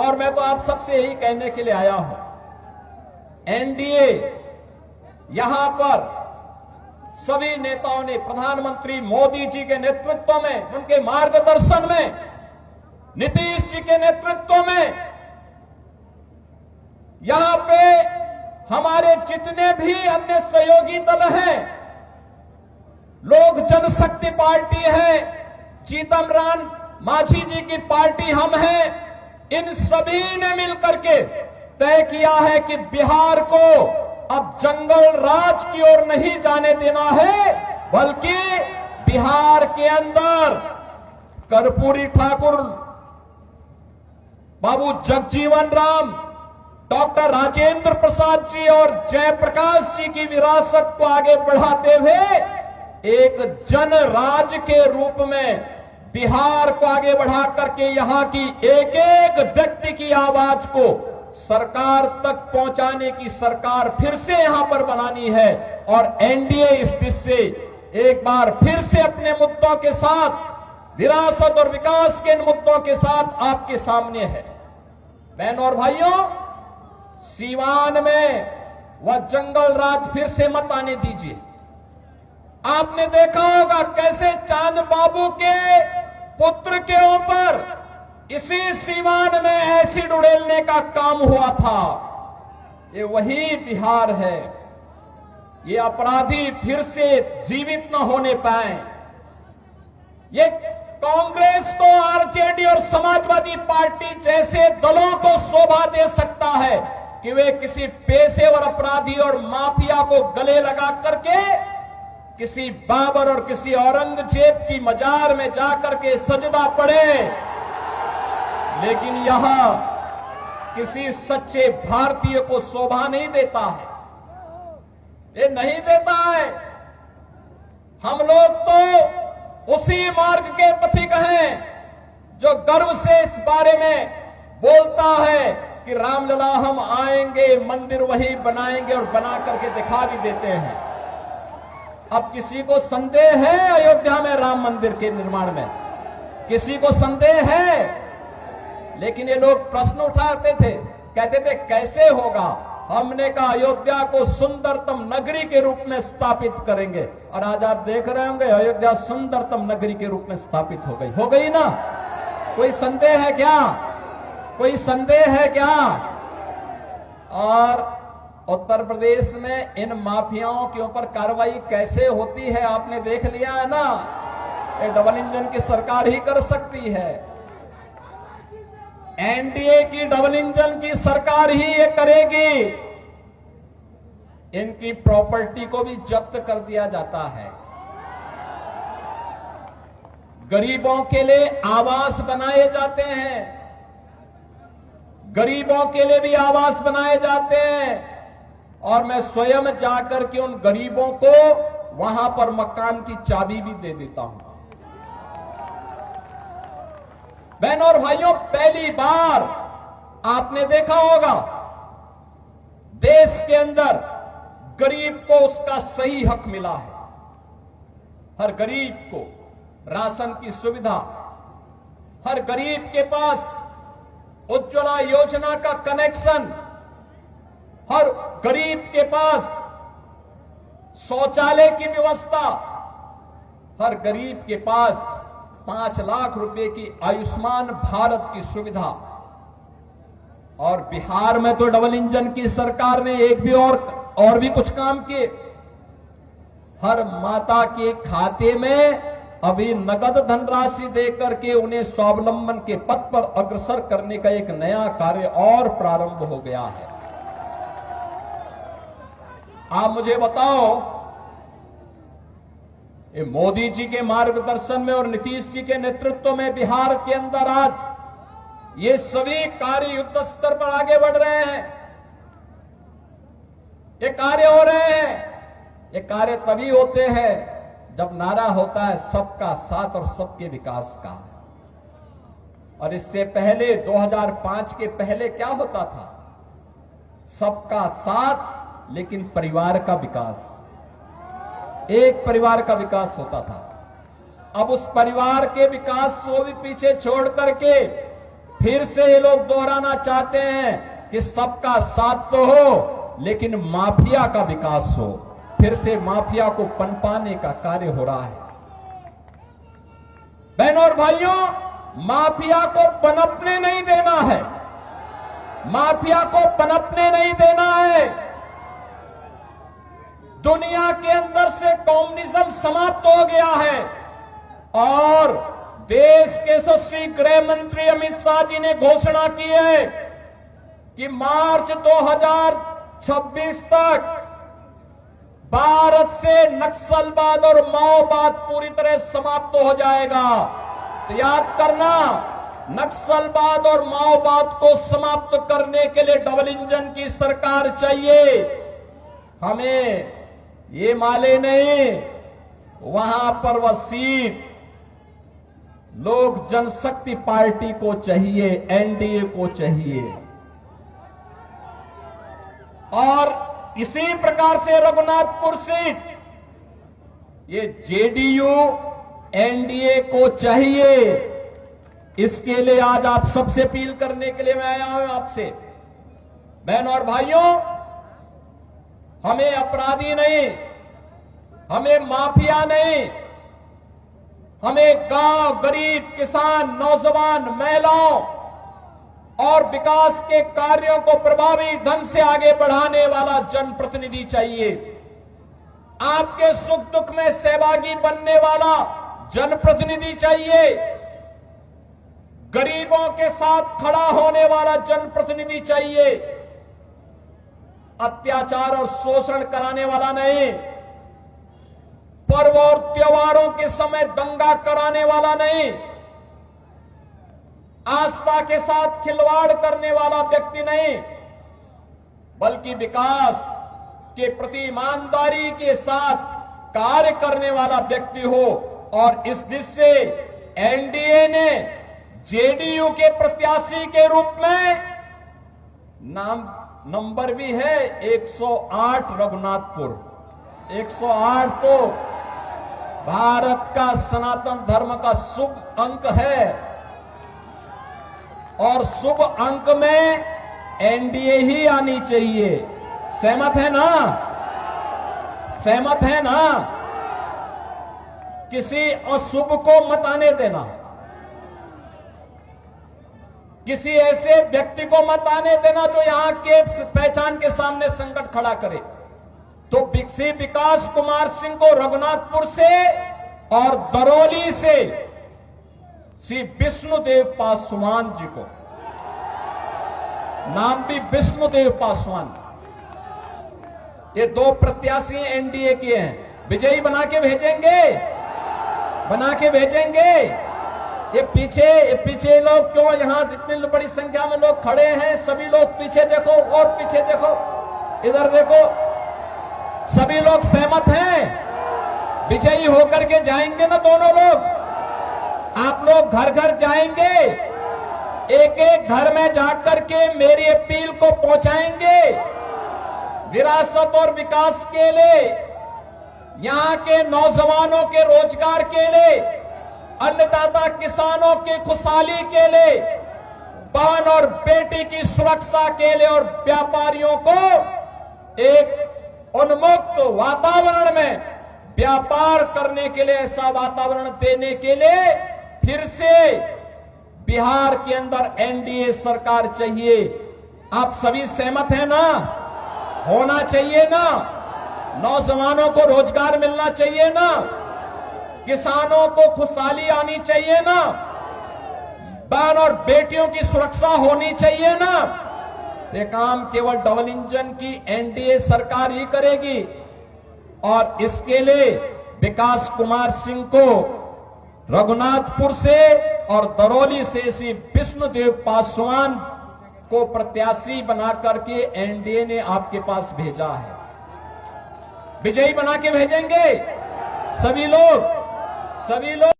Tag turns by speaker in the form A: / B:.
A: और मैं तो आप सबसे यही कहने के लिए आया हूं, एनडीए यहां पर सभी नेताओं ने प्रधानमंत्री मोदी जी के नेतृत्व में, उनके मार्गदर्शन में, नीतीश जी के नेतृत्व में, यहां पे हमारे जितने भी अन्य सहयोगी दल हैं, लोक जनशक्ति पार्टी है, जीतन राम मांझी जी की पार्टी हम हैं, इन सभी ने मिलकर के तय किया है कि बिहार को अब जंगल राज की ओर नहीं जाने देना है, बल्कि बिहार के अंदर कर्पूरी ठाकुर, बाबू जगजीवन राम, डॉक्टर राजेंद्र प्रसाद जी और जयप्रकाश जी की विरासत को आगे बढ़ाते हुए एक जन राज के रूप में बिहार को आगे बढ़ा करके यहां की एक एक व्यक्ति की आवाज को सरकार तक पहुंचाने की सरकार फिर से यहां पर बनानी है। और एनडीए इस बीच से एक बार फिर से अपने मुद्दों के साथ, विरासत और विकास के इन मुद्दों के साथ आपके सामने है। बहनों और भाइयों, सीवान में वह जंगल राज फिर से मत आने दीजिए। आपने देखा होगा कैसे चांद बाबू के पुत्र के ऊपर इसी सीवान में एसिड उड़ेलने का काम हुआ था। ये वही बिहार है। ये अपराधी फिर से जीवित न होने पाए। ये कांग्रेस को, आरजेडी और समाजवादी पार्टी जैसे दलों को शोभा दे सकता है कि वे किसी पेशेवर अपराधी और माफिया को गले लगा करके किसी बाबर और किसी औरंगजेब की मजार में जाकर के सजदा पड़े, लेकिन यहां किसी सच्चे भारतीय को शोभा नहीं देता है। ये नहीं देता है। हम लोग तो उसी मार्ग के पथिक हैं जो गर्व से इस बारे में बोलता है कि रामलला हम आएंगे, मंदिर वही बनाएंगे और बना करके दिखा भी देते हैं। अब किसी को संदेह है अयोध्या में राम मंदिर के निर्माण में? किसी को संदेह है? लेकिन ये लोग प्रश्न उठाते थे, कहते थे कैसे होगा। हमने कहा अयोध्या को सुंदरतम नगरी के रूप में स्थापित करेंगे, और आज आप देख रहे होंगे अयोध्या सुंदरतम नगरी के रूप में स्थापित हो गई ना। कोई संदेह है क्या? कोई संदेह है क्या? और उत्तर प्रदेश में इन माफियाओं के ऊपर कार्रवाई कैसे होती है आपने देख लिया है ना। ये डबल इंजन की सरकार ही कर सकती है। एनडीए की डबल इंजन की सरकार ही ये करेगी। इनकी प्रॉपर्टी को भी जब्त कर दिया जाता है। गरीबों के लिए आवास बनाए जाते हैं, गरीबों के लिए भी आवास बनाए जाते हैं, और मैं स्वयं जाकर के उन गरीबों को वहां पर मकान की चाबी भी दे देता हूं। बहनों और भाइयों, पहली बार आपने देखा होगा देश के अंदर गरीब को उसका सही हक मिला है। हर गरीब को राशन की सुविधा, हर गरीब के पास उज्ज्वला योजना का कनेक्शन, हर गरीब के पास शौचालय की व्यवस्था, हर गरीब के पास 5 लाख रुपए की आयुष्मान भारत की सुविधा। और बिहार में तो डबल इंजन की सरकार ने एक भी और भी कुछ काम किए। हर माता के खाते में अभी नगद धनराशि देकर के उन्हें स्वावलंबन के पथ पर अग्रसर करने का एक नया कार्य और प्रारंभ हो गया है। आप मुझे बताओ, ये मोदी जी के मार्गदर्शन में और नीतीश जी के नेतृत्व में बिहार के अंदर आज ये सभी कार्य युद्ध स्तर पर आगे बढ़ रहे हैं। ये कार्य हो रहे हैं। ये कार्य तभी होते हैं जब नारा होता है सबका साथ और सबके विकास का। और इससे पहले 2005 के पहले क्या होता था? सबका साथ लेकिन परिवार का विकास, एक परिवार का विकास होता था। अब उस परिवार के विकास को भी पीछे छोड़ करके फिर से ये लोग दोहराना चाहते हैं कि सबका साथ तो हो लेकिन माफिया का विकास हो। फिर से माफिया को पनपाने का कार्य हो रहा है। बहनों और भाइयों, माफिया को पनपने नहीं देना है, माफिया को पनपने नहीं देना है। दुनिया के अंदर से कम्युनिज्म समाप्त हो गया है और देश के यशस्वी गृह मंत्री अमित शाह जी ने घोषणा की है कि मार्च 2026 तक भारत से नक्सलवाद और माओवाद पूरी तरह समाप्त हो जाएगा। तो याद करना, नक्सलवाद और माओवाद को समाप्त करने के लिए डबल इंजन की सरकार चाहिए। हमें ये माले नहीं, वहां पर वह सीट लोक जनशक्ति पार्टी को चाहिए, एनडीए को चाहिए। और इसी प्रकार से रघुनाथपुर सीट ये जेडीयू एनडीए को चाहिए। इसके लिए आज आप सबसे अपील करने के लिए मैं आया हूं आपसे। बहनों और भाइयों, हमें अपराधी नहीं, हमें माफिया नहीं, हमें गांव, गरीब, किसान, नौजवान, महिलाओं और विकास के कार्यों को प्रभावी ढंग से आगे बढ़ाने वाला जनप्रतिनिधि चाहिए। आपके सुख दुख में सहभागी बनने वाला जनप्रतिनिधि चाहिए। गरीबों के साथ खड़ा होने वाला जनप्रतिनिधि चाहिए। अत्याचार और शोषण कराने वाला नहीं, पर्व और त्योहारों के समय दंगा कराने वाला नहीं, आस्था के साथ खिलवाड़ करने वाला व्यक्ति नहीं, बल्कि विकास के प्रति ईमानदारी के साथ कार्य करने वाला व्यक्ति हो। और इस दिशा से एनडीए ने जेडीयू के प्रत्याशी के रूप में नंबर भी है 108 रघुनाथपुर। 108 तो भारत का सनातन धर्म का शुभ अंक है और शुभ अंक में एनडीए ही आनी चाहिए। सहमत है ना? सहमत है ना? किसी अशुभ को मत आने देना, किसी ऐसे व्यक्ति को मत आने देना जो यहां के पहचान के सामने संकट खड़ा करे। तो श्री विकास कुमार सिंह को रघुनाथपुर से और दरौली से श्री विष्णुदेव पासवान जी को, नाम भी विष्णुदेव पासवान, ये दो प्रत्याशी एनडीए के हैं। विजयी बना के भेजेंगे, बना के भेजेंगे। ये पीछे लोग क्यों, यहां इतनी बड़ी संख्या में लोग खड़े हैं, सभी लोग पीछे देखो और पीछे देखो, इधर देखो, सभी लोग सहमत हैं? विजयी होकर के जाएंगे ना दोनों लोग? आप लोग घर घर जाएंगे, एक एक घर में जाकर के मेरी अपील को पहुंचाएंगे। विरासत और विकास के लिए, यहां के नौजवानों के रोजगार के लिए, अन्नदाता किसानों की खुशहाली के लिए, बहन और बेटी की सुरक्षा के लिए और व्यापारियों को एक उन्मुक्त वातावरण में व्यापार करने के लिए, ऐसा वातावरण देने के लिए फिर से बिहार के अंदर एनडीए सरकार चाहिए। आप सभी सहमत हैं ना? होना चाहिए ना? नौजवानों को रोजगार मिलना चाहिए ना? किसानों को खुशहाली आनी चाहिए ना? बहन और बेटियों की सुरक्षा होनी चाहिए ना? ये काम केवल डबल इंजन की एनडीए सरकार ही करेगी। और इसके लिए विकास कुमार सिंह को रघुनाथपुर से और दरौली से श्री विष्णुदेव पासवान को प्रत्याशी बना करके एनडीए ने आपके पास भेजा है। विजयी बना के भेजेंगे सभी लोग।